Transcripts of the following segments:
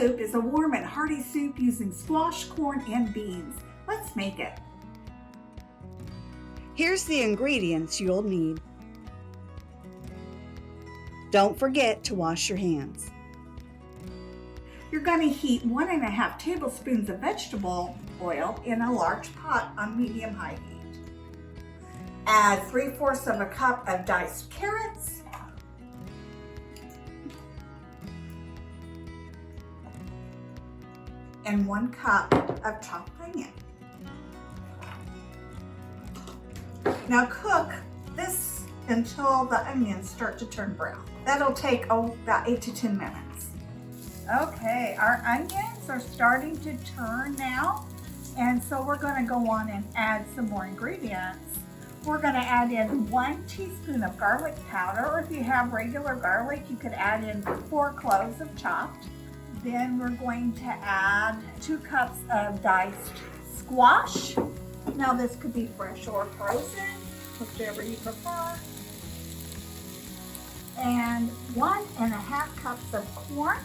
soup is a warm and hearty soup using squash, corn, and beans. Let's make it. Here's the ingredients you'll need. Don't forget to wash your hands. You're going to heat 1.5 tablespoons of vegetable oil in a large pot on medium-high heat. Add 3/4 of a cup of diced carrots, and 1 cup of chopped onion. Now cook this until the onions start to turn brown. That'll take about 8 to 10 minutes. Okay, our onions are starting to turn now, and so we're going to go on and add some more ingredients. We're going to add in 1 teaspoon of garlic powder, or if you have regular garlic, you could add in 4 cloves of chopped. Then we're going to add 2 cups of diced squash. Now this could be fresh or frozen, whichever you prefer. And 1.5 cups of corn.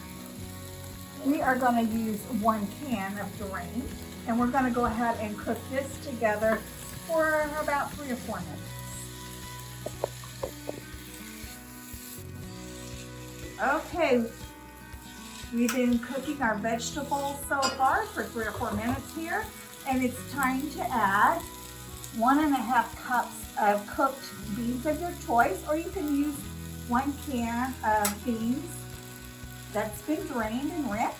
We are going to use 1 can of drained, and we're going to go ahead and cook this together for about 3 or 4 minutes. Okay, we've been cooking our vegetables so far for 3 or 4 minutes here, and it's time to add 1.5 cups of cooked beans of your choice, or you can use 1 can of beans that's been drained and rinsed.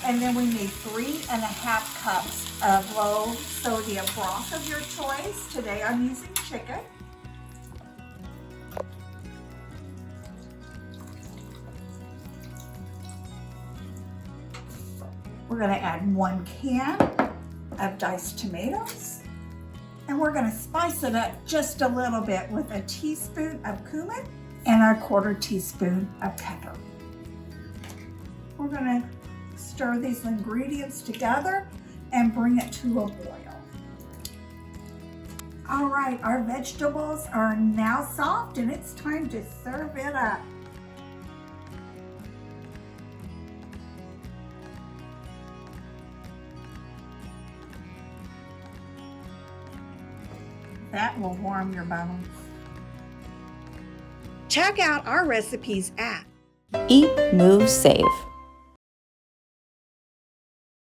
And then we need 3.5 cups of low sodium broth of your choice. Today I'm using chicken. We're going to add 1 can of diced tomatoes. And we're going to spice it up just a little bit with a teaspoon of cumin and a 1/4 teaspoon of pepper. We're going to stir these ingredients together and bring it to a boil. All right, our vegetables are now soft, and it's time to serve it up. That will warm your bones. Check out our recipes at Eat, Move, Save.